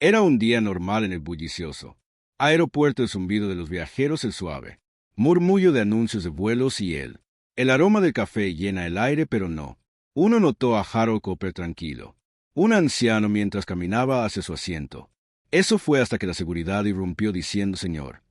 Era un día normal en el bullicioso aeropuerto, el zumbido de los viajeros, el suave murmullo de anuncios de vuelos y el aroma del café llena el aire, pero no. Uno notó a Harold Cooper tranquilo, un anciano mientras caminaba hacia su asiento. Eso fue hasta que la seguridad irrumpió diciendo: «Señor,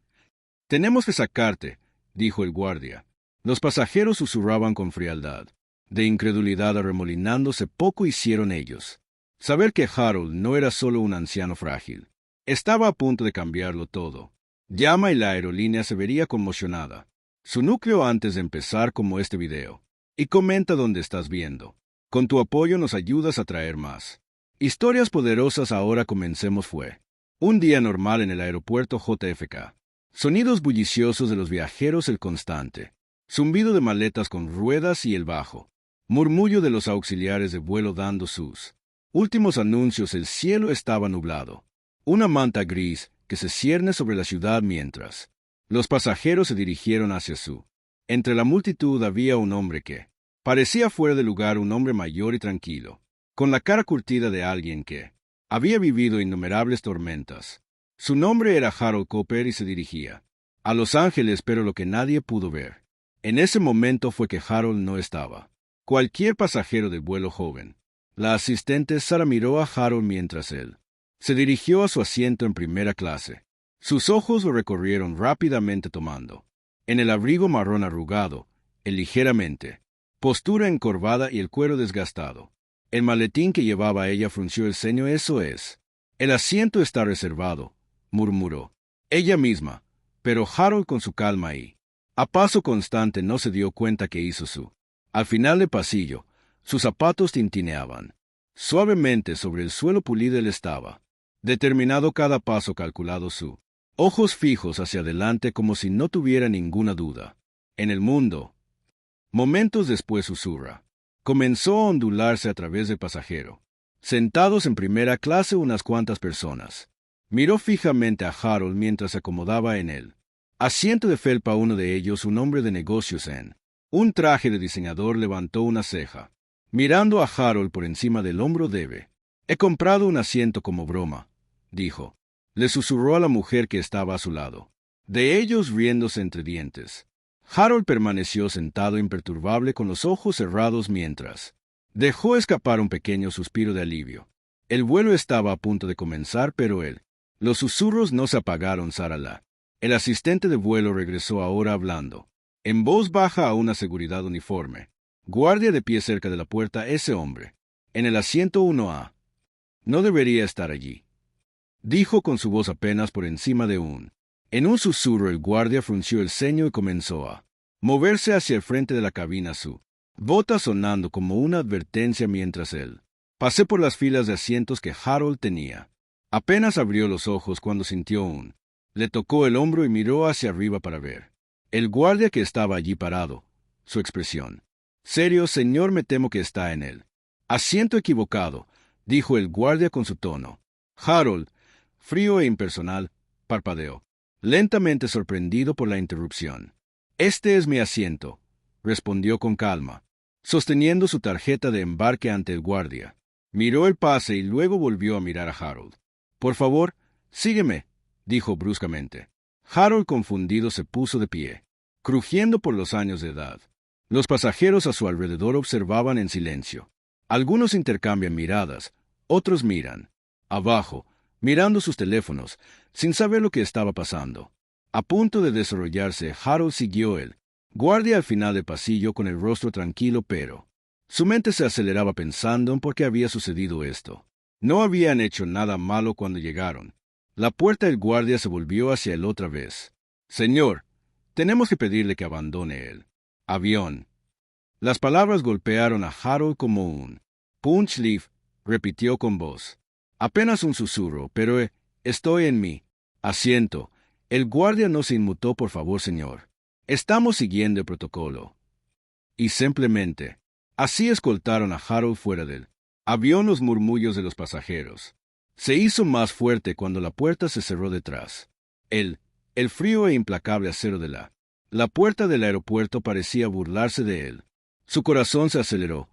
tenemos que sacarte», dijo el guardia. Los pasajeros susurraban con frialdad. De incredulidad arremolinándose, poco hicieron ellos. Saber que Harold no era solo un anciano frágil. Estaba a punto de cambiarlo todo. Llama y la aerolínea se vería conmocionada. Su núcleo antes de empezar como este video. Y comenta dónde estás viendo. Con tu apoyo nos ayudas a traer más historias poderosas. Ahora comencemos. Fue un día normal en el aeropuerto JFK. Sonidos bulliciosos de los viajeros, el constante zumbido de maletas con ruedas y el bajo murmullo de los auxiliares de vuelo dando sus últimos anuncios. El cielo estaba nublado. Una manta gris que se cierne sobre la ciudad mientras los pasajeros se dirigieron hacia su. Entre la multitud había un hombre que parecía fuera de lugar, un hombre mayor y tranquilo, con la cara curtida de alguien que había vivido innumerables tormentas. Su nombre era Harold Cooper y se dirigía a Los Ángeles, pero lo que nadie pudo ver en ese momento fue que Harold no estaba. Cualquier pasajero del vuelo joven. La asistente Sara miró a Harold mientras él se dirigió a su asiento en primera clase. Sus ojos lo recorrieron rápidamente, tomando en el abrigo marrón arrugado, el ligeramente postura encorvada y el cuero desgastado. El maletín que llevaba ella frunció el ceño. «Eso es. El asiento está reservado», murmuró ella misma, pero Harold, con su calma y a paso constante, no se dio cuenta que hizo su. Al final del pasillo, sus zapatos tintineaban suavemente sobre el suelo pulido. Él estaba determinado, cada paso calculado, su ojos fijos hacia adelante como si no tuviera ninguna duda en el mundo. Momentos después susurra. Comenzó a ondularse a través del pasajero. Sentados en primera clase unas cuantas personas. Miró fijamente a Harold mientras se acomodaba en él. Asiento de felpa. Uno de ellos, un hombre de negocios en un traje de diseñador, levantó una ceja, mirando a Harold por encima del hombro. «He comprado un asiento como broma», dijo. Le susurró a la mujer que estaba a su lado. De ellos riéndose entre dientes. Harold permaneció sentado imperturbable con los ojos cerrados mientras dejó escapar un pequeño suspiro de alivio. El vuelo estaba a punto de comenzar, pero los susurros no se apagaron. «Sara, el asistente de vuelo regresó ahora hablando en voz baja a una seguridad uniforme. Guardia de pie cerca de la puerta. «Ese hombre en el asiento 1A no debería estar allí», dijo con su voz apenas por encima de un. En un susurro el guardia frunció el ceño y comenzó a moverse hacia el frente de la cabina, su bota sonando como una advertencia mientras él pasé por las filas de asientos que Harold tenía. Apenas abrió los ojos cuando sintió un. Le tocó el hombro y miró hacia arriba para ver el guardia que estaba allí parado. Su expresión. «Serio, señor, me temo que está en el asiento equivocado», dijo el guardia con su tono. Harold, frío e impersonal, parpadeó, lentamente, sorprendido por la interrupción. «Este es mi asiento», respondió con calma, sosteniendo su tarjeta de embarque ante el guardia. Miró el pase y luego volvió a mirar a Harold. «Por favor, sígueme», dijo bruscamente. Harold, confundido, se puso de pie, crujiendo por los años de edad. Los pasajeros a su alrededor observaban en silencio. Algunos intercambian miradas, otros miran abajo, mirando sus teléfonos, sin saber lo que estaba pasando. A punto de desarrollarse, Harold siguió el guardia al final del pasillo con el rostro tranquilo, pero su mente se aceleraba pensando en por qué había sucedido esto. No habían hecho nada malo cuando llegaron. La puerta del guardia se volvió hacia él otra vez. «Señor, tenemos que pedirle que abandone el avión». Las palabras golpearon a Harold como un punch leaf. Repitió con voz. Apenas un susurro, pero estoy en mi asiento. El guardia no se inmutó. «Por favor, señor. Estamos siguiendo el protocolo». Y simplemente así escoltaron a Harold fuera del avión. Los murmullos de los pasajeros se hizo más fuerte cuando la puerta se cerró detrás. El frío e implacable acero de la puerta del aeropuerto parecía burlarse de él. Su corazón se aceleró,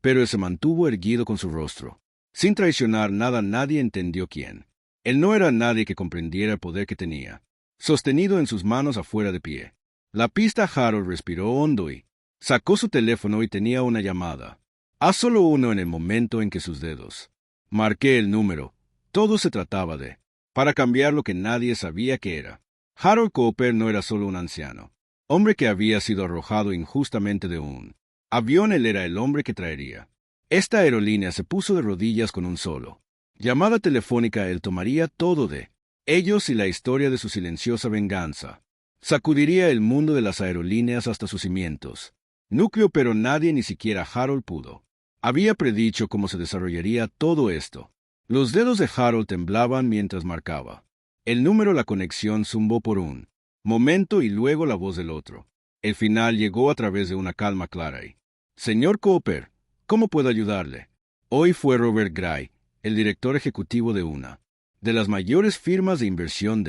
pero él se mantuvo erguido con su rostro. Sin traicionar nada. Nadie entendió quién Él no era nadie que comprendiera el poder que tenía. Sostenido en sus manos afuera de pie. La pista Harold respiró hondo y sacó su teléfono y tenía una llamada. Haz solo uno en el momento en que sus dedos. Marqué el número. Todo se trataba de para cambiar lo que nadie sabía que era. Harold Cooper no era solo un anciano, hombre que había sido arrojado injustamente de un avión. Él era el hombre que traería. Esta aerolínea se puso de rodillas con un solo llamada telefónica. Él tomaría todo de ellos y la historia de su silenciosa venganza. Sacudiría el mundo de las aerolíneas hasta sus cimientos. Núcleo, pero nadie, ni siquiera Harold, pudo. Había predicho cómo se desarrollaría todo esto. Los dedos de Harold temblaban mientras marcaba el número. La conexión zumbó por un momento y luego la voz del otro. El final llegó a través de una calma clara y: Señor Cooper, ¿cómo puedo ayudarle? Hoy fue Robert Gray, el director ejecutivo de una de las mayores firmas de inversión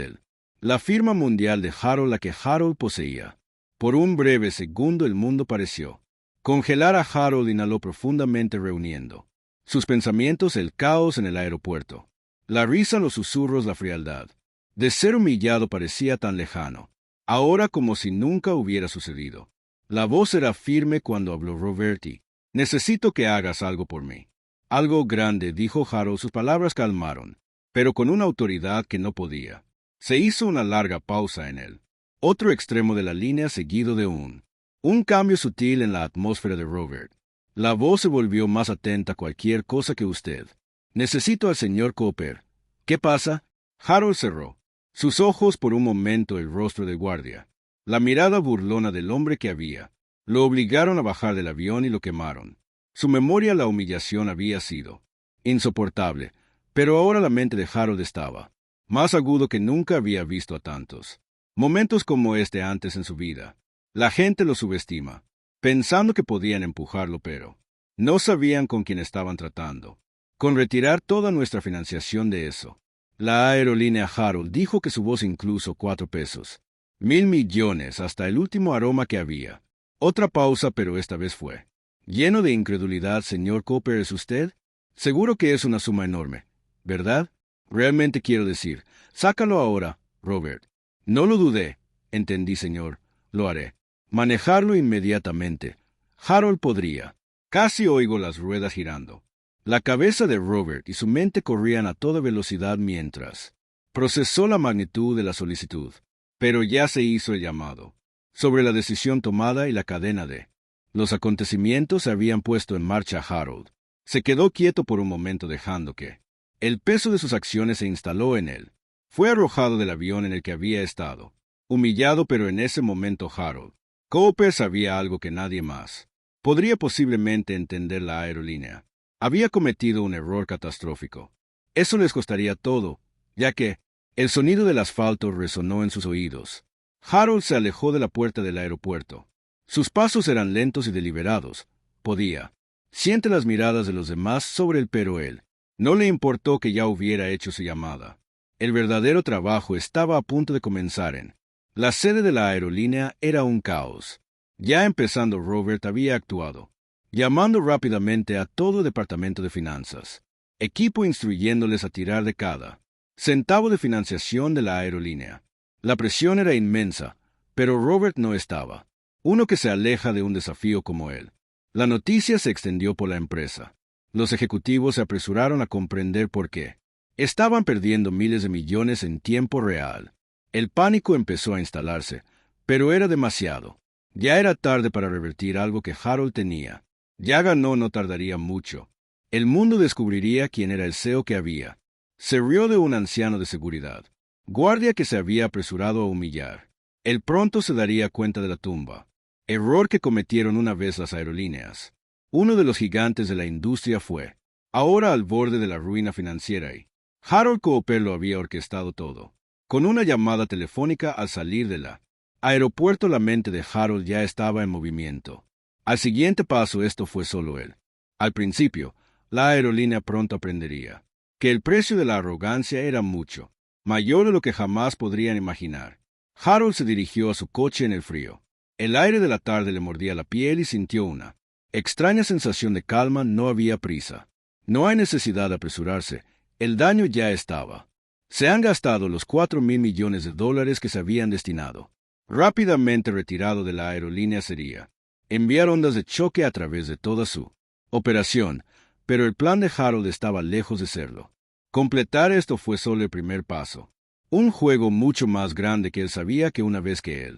la firma mundial de Harold, la que Harold poseía. Por un breve segundo el mundo pareció congelar a Harold. Inhaló profundamente, reuniendo sus pensamientos, el caos en el aeropuerto, la risa, los susurros, la frialdad. De ser humillado parecía tan lejano, ahora como si nunca hubiera sucedido. La voz era firme cuando habló Roberti. Necesito que hagas algo por mí. Algo grande, dijo Harold. Sus palabras calmaron, pero con una autoridad que no podía. Se hizo una larga pausa en el otro extremo de la línea, seguido de un cambio sutil en la atmósfera de Robert. La voz se volvió más atenta. Cualquier cosa que usted. Necesito al señor Cooper. ¿Qué pasa? Harold cerró sus ojos por un momento. El rostro del guardia, la mirada burlona del hombre que había. Lo obligaron a bajar del avión y lo quemaron. Su memoria, la humillación había sido insoportable, pero ahora la mente de Harold estaba más agudo que nunca. Había visto a tantos momentos como este antes en su vida. La gente lo subestima, pensando que podían empujarlo, pero no sabían con quién estaban tratando. Con retirar toda nuestra financiación de eso. La aerolínea, Harold dijo, que su voz incluso 4 pesos. 1,000 millones, hasta el último aroma que había. Otra pausa, pero esta vez fue lleno de incredulidad. Señor Cooper, ¿es usted? Seguro que es una suma enorme, ¿verdad? Realmente quiero decir, sácalo ahora, Robert. No lo dudé. Entendí, señor. Lo haré. Manejarlo inmediatamente. Harold podría. Casi oigo las ruedas girando. La cabeza de Robert y su mente corrían a toda velocidad mientras procesó la magnitud de la solicitud. Pero ya se hizo el llamado. Sobre la decisión tomada y la cadena de los acontecimientos se habían puesto en marcha. Harold se quedó quieto por un momento, dejando que el peso de sus acciones se instaló en él. Fue arrojado del avión en el que había estado, humillado, pero en ese momento Harold Cooper sabía algo que nadie más podría posiblemente entender. La aerolínea había cometido un error catastrófico. Eso les costaría todo, ya que el sonido del asfalto resonó en sus oídos. Harold se alejó de la puerta del aeropuerto. Sus pasos eran lentos y deliberados. Siente las miradas de los demás sobre él, pero él no le importó que ya hubiera hecho su llamada. El verdadero trabajo estaba a punto de comenzar en la sede de la aerolínea. Era un caos. Ya empezando, Robert había actuado, llamando rápidamente a todo el departamento de finanzas, equipo, instruyéndoles a tirar de cada centavo de financiación de la aerolínea. La presión era inmensa, pero Robert no estaba. Uno que se aleja de un desafío como él. La noticia se extendió por la empresa. Los ejecutivos se apresuraron a comprender por qué estaban perdiendo miles de millones en tiempo real. El pánico empezó a instalarse, pero era demasiado. Ya era tarde para revertir algo que Harold tenía. Ya ganó, no tardaría mucho. El mundo descubriría quién era el CEO que había. Se rió de un anciano de seguridad, guardia, que se había apresurado a humillar. Él pronto se daría cuenta de la tumba. Error que cometieron una vez las aerolíneas. Uno de los gigantes de la industria fue ahora al borde de la ruina financiera y Harold Cooper lo había orquestado todo. Con una llamada telefónica al salir de la aeropuerto, la mente de Harold ya estaba en movimiento. Al siguiente paso, esto fue solo él. Al principio, la aerolínea pronto aprendería que el precio de la arrogancia era mucho mayor de lo que jamás podrían imaginar. Harold se dirigió a su coche en el frío. El aire de la tarde le mordía la piel y sintió una extraña sensación de calma. No había prisa. No hay necesidad de apresurarse. El daño ya estaba Se han gastado los $4.000 millones que se habían destinado. Rápidamente retirado de la aerolínea sería enviar ondas de choque a través de toda su operación, pero el plan de Harold estaba lejos de serlo. Completar esto fue solo el primer paso. Un juego mucho más grande que él sabía que una vez que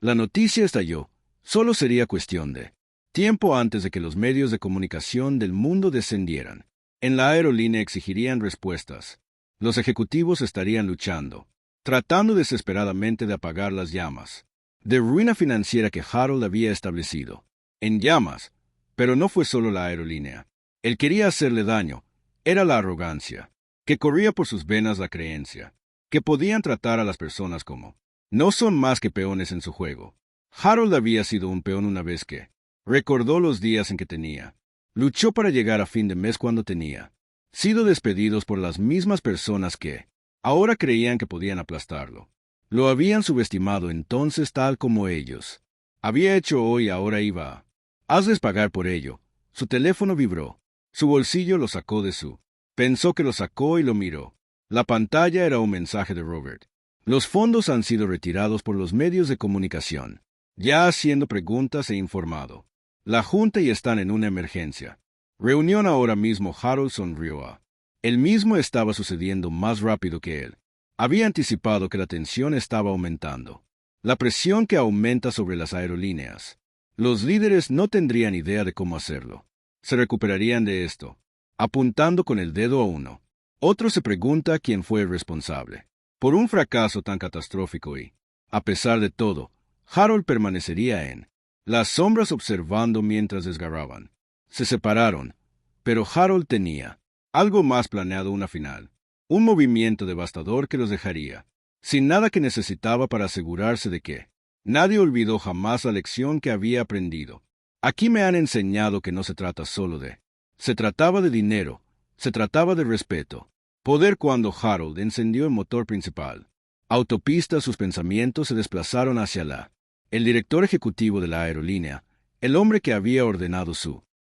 la noticia estalló, solo sería cuestión de tiempo antes de que los medios de comunicación del mundo descendieran. En la aerolínea exigirían respuestas. Los ejecutivos estarían luchando, tratando desesperadamente de apagar las llamas de ruina financiera que Harold había establecido. En llamas, pero no fue solo la aerolínea. Él quería hacerle daño. Era la arrogancia, que corría por sus venas la creencia, que podían tratar a las personas como no son más que peones en su juego. Harold había sido un peón una vez que recordó los días en que luchó para llegar a fin de mes cuando tenía sido despedidos por las mismas personas que ahora creían que podían aplastarlo. Lo habían subestimado entonces tal como ellos había hecho hoy, ahora iba a hazles pagar por ello. Su teléfono vibró. Su bolsillo lo sacó de su. Pensó que lo sacó y lo miró. La pantalla era un mensaje de Robert. Los fondos han sido retirados por los medios de comunicación. Ya haciendo preguntas e informado. La junta y están en una emergencia. Reunión ahora mismo. Harold sonrió. El mismo estaba sucediendo más rápido que él. Había anticipado que la tensión estaba aumentando. La presión que aumenta sobre las aerolíneas. Los líderes no tendrían idea de cómo hacerlo. Se recuperarían de esto, apuntando con el dedo a uno. Otro se pregunta quién fue el responsable por un fracaso tan catastrófico y, a pesar de todo, Harold permanecería en las sombras observando mientras desgarraban. Se separaron, pero Harold tenía algo más planeado, una final, un movimiento devastador que los dejaría sin nada que necesitaba para asegurarse de que nadie olvidó jamás la lección que había aprendido. Aquí me han enseñado que no se trata solo de se trataba de dinero, se trataba de respeto. Poder. Cuando Harold encendió el motor principal, autopista, sus pensamientos se desplazaron hacia el director ejecutivo de la aerolínea, el hombre que había ordenado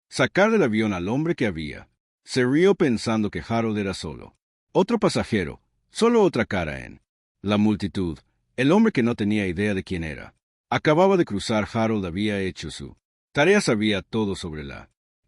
sacar del avión al hombre que había. Se rió pensando que Harold era solo otro pasajero, solo otra cara en la multitud, el hombre que no tenía idea de quién era. Acababa de cruzar. Harold había hecho su tarea, sabía todo sobre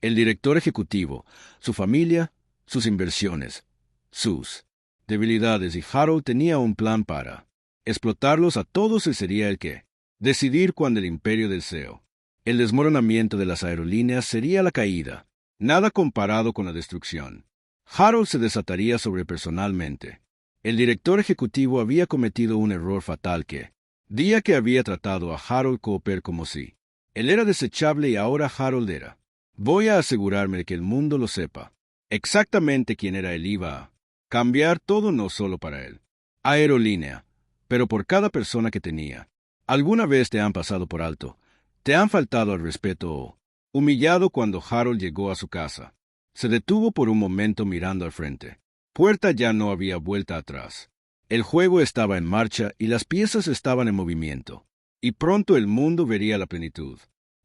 el director ejecutivo, su familia, sus inversiones, sus debilidades, y Harold tenía un plan para explotarlos a todos y sería el que decidir cuando el imperio del CEO. El desmoronamiento de las aerolíneas sería la caída, nada comparado con la destrucción. Harold se desataría sobre personalmente. El director ejecutivo había cometido un error fatal que, día que había tratado a Harold Cooper como si él era desechable y ahora Harold era. Voy a asegurarme de que el mundo lo sepa. Exactamente quién era él. Iba a cambiar todo, no solo para él, aerolínea, pero por cada persona que tenía. ¿Alguna vez te han pasado por alto? ¿Te han faltado al respeto o humillado? Cuando Harold llegó a su casa, se detuvo por un momento mirando al frente. Puerta. Ya no había vuelta atrás. El juego estaba en marcha y las piezas estaban en movimiento. Y pronto el mundo vería la plenitud,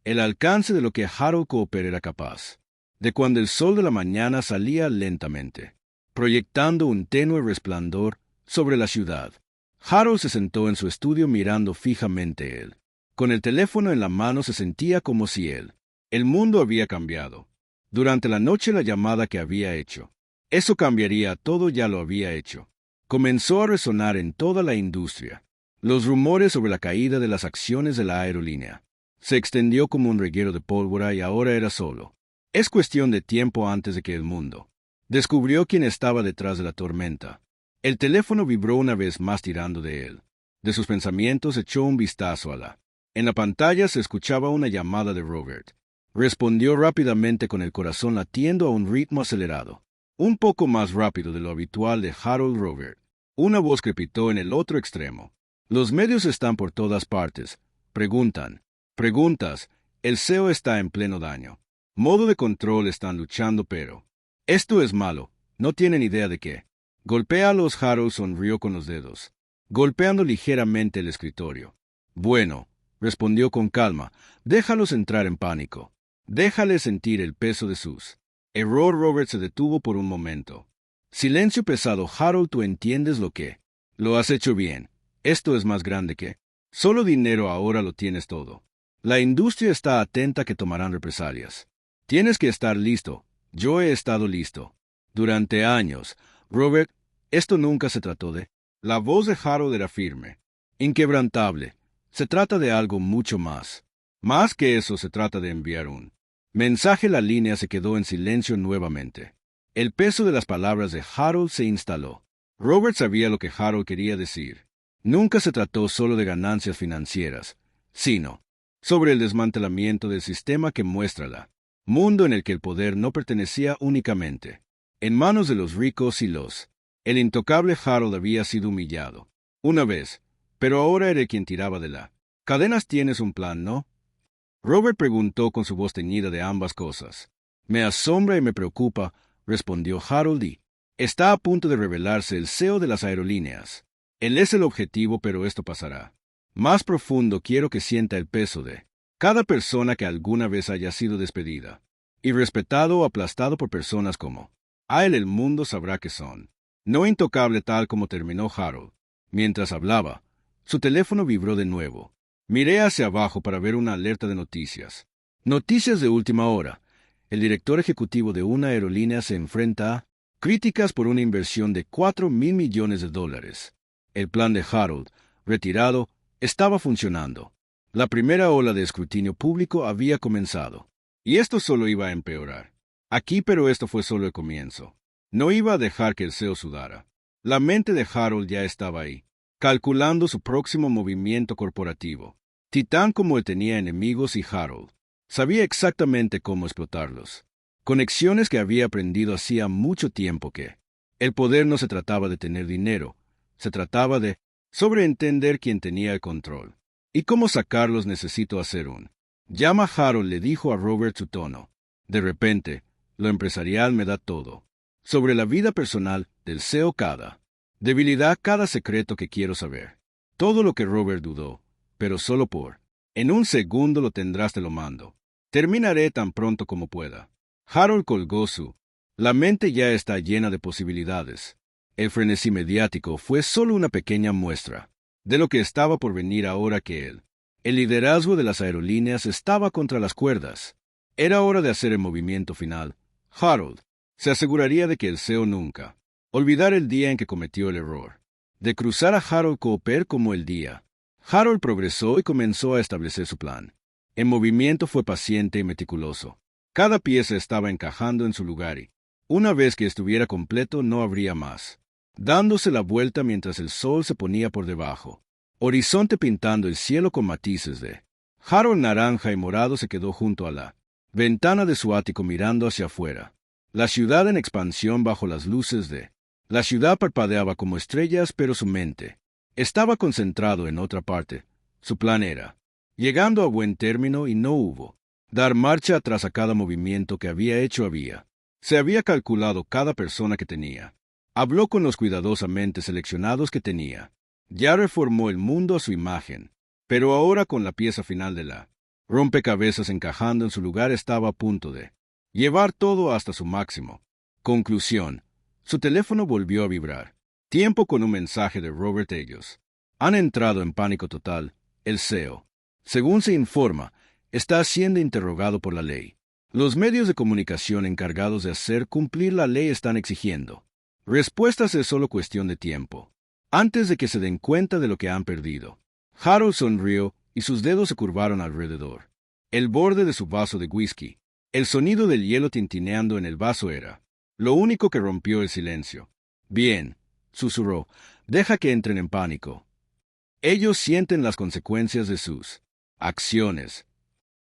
el alcance de lo que Harold Cooper era capaz. De cuando el sol de la mañana salía lentamente, proyectando un tenue resplandor sobre la ciudad. Harold se sentó en su estudio mirando fijamente él. Con el teléfono en la mano se sentía como si el mundo había cambiado. Durante la noche la llamada que había hecho. Eso cambiaría todo, ya lo había hecho. Comenzó a resonar en toda la industria. Los rumores sobre la caída de las acciones de la aerolínea. Se extendió como un reguero de pólvora y ahora era solo. Es cuestión de tiempo antes de que el mundo descubrió quién estaba detrás de la tormenta. El teléfono vibró una vez más tirando de él. De sus pensamientos echó un vistazo a en la pantalla se escuchaba una llamada de Robert. Respondió rápidamente con el corazón latiendo a un ritmo acelerado. Un poco más rápido de lo habitual de Harold. Robert. Una voz crepitó en el otro extremo. Los medios están por todas partes. Preguntas. El CEO está en pleno daño. Modo de control, están luchando, pero esto es malo. No tienen idea de qué. Golpéalos. Harold sonrió con los dedos, golpeando ligeramente el escritorio. Bueno, respondió con calma. Déjalos entrar en pánico. Déjales sentir el peso de sus error. Robert se detuvo por un momento. Silencio pesado. Harold, ¿tú entiendes lo que? Lo has hecho bien. Esto es más grande que... Solo dinero ahora lo tienes todo. La industria está atenta que tomarán represalias. Tienes que estar listo. Yo he estado listo. Durante años, Robert, esto nunca se trató de... La voz de Harold era firme, inquebrantable. Se trata de algo mucho más. Más que eso, se trata de enviar un mensaje. La línea se quedó en silencio nuevamente. El peso de las palabras de Harold se instaló. Robert sabía lo que Harold quería decir. Nunca se trató solo de ganancias financieras, sino sobre el desmantelamiento del sistema que muestra la mundo en el que el poder no pertenecía únicamente en manos de los ricos y los... El intocable Harold había sido humillado una vez, pero ahora era quien tiraba de la cadenas. Tienes un plan, ¿no? Robert preguntó con su voz teñida de ambas cosas. Me asombra y me preocupa, respondió Harold, y está a punto de revelarse el CEO de las aerolíneas. Él es el objetivo, pero esto pasará. Más profundo, quiero que sienta el peso de cada persona que alguna vez haya sido despedida y respetado o aplastado por personas como a él. El mundo sabrá que son no intocable. Tal como terminó Harold. Mientras hablaba, su teléfono vibró de nuevo. Miré hacia abajo para ver una alerta de noticias. Noticias de última hora. El director ejecutivo de una aerolínea se enfrenta a críticas por una inversión de $4,000 millones. El plan de Harold, retirado, estaba funcionando. La primera ola de escrutinio público había comenzado. Y esto solo iba a empeorar. Aquí, pero esto fue solo el comienzo. No iba a dejar que el CEO sudara. La mente de Harold ya estaba ahí, calculando su próximo movimiento corporativo. Titán como él tenía enemigos y Harold sabía exactamente cómo explotarlos. Conexiones que había aprendido hacía mucho tiempo que el poder no se trataba de tener dinero, se trataba de sobreentender quién tenía el control. ¿Y cómo sacarlos? Necesito hacer un llama. Harold le dijo a Robert su tono. De repente, lo empresarial me da todo. Sobre la vida personal del CEO, cada debilidad, cada secreto que quiero saber. Todo lo que Robert dudó, pero solo por en un segundo. Lo tendrás, te lo mando. Terminaré tan pronto como pueda. Harold colgó su. La mente ya está llena de posibilidades. El frenesí mediático fue solo una pequeña muestra de lo que estaba por venir ahora que el liderazgo de las aerolíneas estaba contra las cuerdas. Era hora de hacer el movimiento final. Harold se aseguraría de que el CEO nunca olvidara el día en que cometió el error de cruzar a Harold Cooper como el día. Harold progresó y comenzó a establecer su plan. El movimiento fue paciente y meticuloso. Cada pieza estaba encajando en su lugar y, una vez que estuviera completo, no habría más. Dándose la vuelta mientras el sol se ponía por debajo. Horizonte pintando el cielo con matices de Harold naranja y morado. Se quedó junto a la ventana de su ático mirando hacia afuera. La ciudad en expansión bajo las luces de la ciudad parpadeaba como estrellas, pero su mente estaba concentrado en otra parte. Su plan era llegando a buen término y no hubo dar marcha atrás a cada movimiento que había hecho. Se había calculado cada persona que tenía. Habló con los cuidadosamente seleccionados que tenía. Ya reformó el mundo a su imagen. Pero ahora, con la pieza final de la rompecabezas encajando en su lugar, estaba a punto de llevar todo hasta su máximo. Conclusión. Su teléfono volvió a vibrar. Tiempo con un mensaje de Robert. Ellos han entrado en pánico total. El CEO, según se informa, está siendo interrogado por la ley. Los medios de comunicación encargados de hacer cumplir la ley están exigiendo respuestas. Es solo cuestión de tiempo antes de que se den cuenta de lo que han perdido. Harold sonrió y sus dedos se curvaron alrededor el borde de su vaso de whisky. El sonido del hielo tintineando en el vaso era lo único que rompió el silencio. Bien, susurró, deja que entren en pánico. Ellos sienten las consecuencias de sus acciones.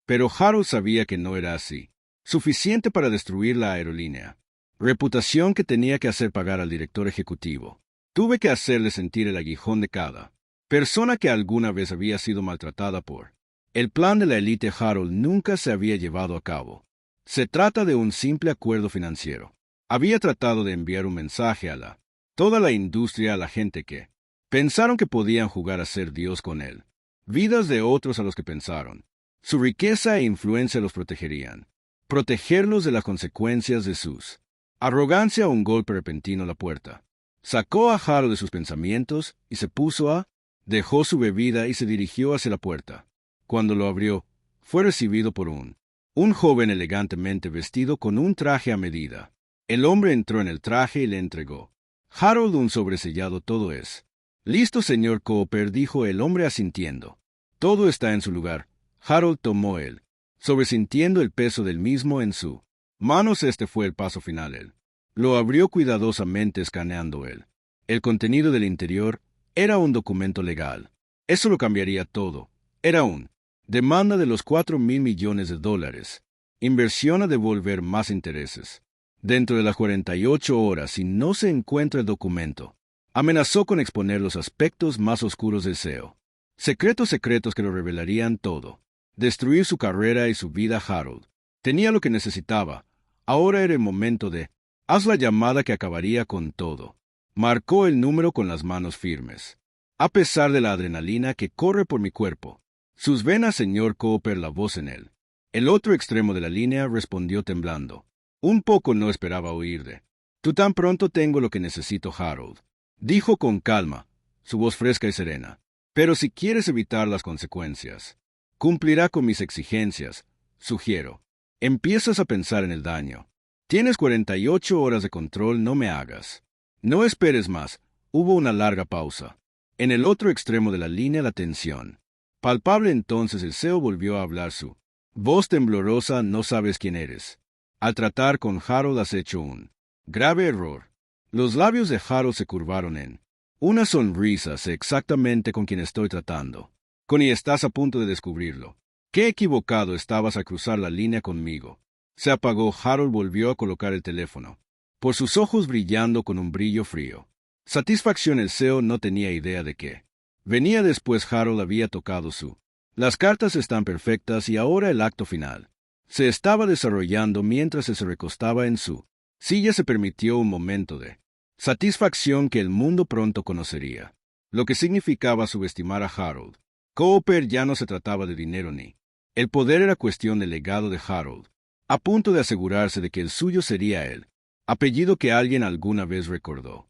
Pero Harold sabía que no era así. Suficiente para destruir la aerolínea. Reputación que tenía que hacer pagar al director ejecutivo. Tuve que hacerle sentir el aguijón de cada persona que alguna vez había sido maltratada por el plan de la élite. Harold nunca se había llevado a cabo. Se trata de un simple acuerdo financiero. Había tratado de enviar un mensaje a toda la industria, a la gente que pensaron que podían jugar a ser Dios con él. Vidas de otros a los que pensaron su riqueza e influencia los protegerían. Protegerlos de las consecuencias de sus Arrogancia o un golpe repentino a la puerta. Sacó a Harold de sus pensamientos y se puso a... Dejó su bebida y se dirigió hacia la puerta. Cuando lo abrió, fue recibido por un joven elegantemente vestido con un traje a medida. El hombre entró en el traje y le entregó. Harold un sobresellado todo es. Listo, señor Cooper, dijo el hombre asintiendo. Todo está en su lugar. Harold tomó él, sobresintiendo el peso del mismo en su manos. Este fue el paso final. Él lo abrió cuidadosamente escaneando él. El contenido del interior era un documento legal. Eso lo cambiaría todo. Era demanda de los $4,000 millones. Inversión a devolver más intereses. Dentro de las 48 horas, si no se encuentra el documento. Amenazó con exponer los aspectos más oscuros del CEO. Secretos que lo revelarían todo. Destruir su carrera y su vida. Harold tenía lo que necesitaba. Ahora era el momento de... Haz la llamada que acabaría con todo. Marcó el número con las manos firmes. A pesar de la adrenalina que corre por mi cuerpo. Sus venas, señor Cooper, la voz en él. El otro extremo de la línea respondió temblando. Un poco no esperaba oír de. Tú tan pronto tengo lo que necesito, Harold. Dijo con calma, su voz fresca y serena. Pero si quieres evitar las consecuencias, cumplirá con mis exigencias, sugiero. Empiezas a pensar en el daño. Tienes 48 horas de control, no me hagas. No esperes más. Hubo una larga pausa. En el otro extremo de la línea la tensión. Palpable. Entonces el CEO volvió a hablar, su voz temblorosa. No sabes quién eres. Al tratar con Harold has hecho un grave error. Los labios de Harold se curvaron en una sonrisa. Sé exactamente con quién estoy tratando. Y estás a punto de descubrirlo. Qué equivocado estabas al cruzar la línea conmigo. Se apagó. Harold volvió a colocar el teléfono, por sus ojos brillando con un brillo frío. Satisfacción. El CEO no tenía idea de qué venía después. Harold había tocado su. Las cartas están perfectas y ahora el acto final se estaba desarrollando mientras se recostaba en su silla. Se permitió un momento de satisfacción que el mundo pronto conocería. Lo que significaba subestimar a Harold Cooper. Ya no se trataba de dinero ni el poder, era cuestión del legado de Harold, a punto de asegurarse de que el suyo sería el apellido que alguien alguna vez recordó.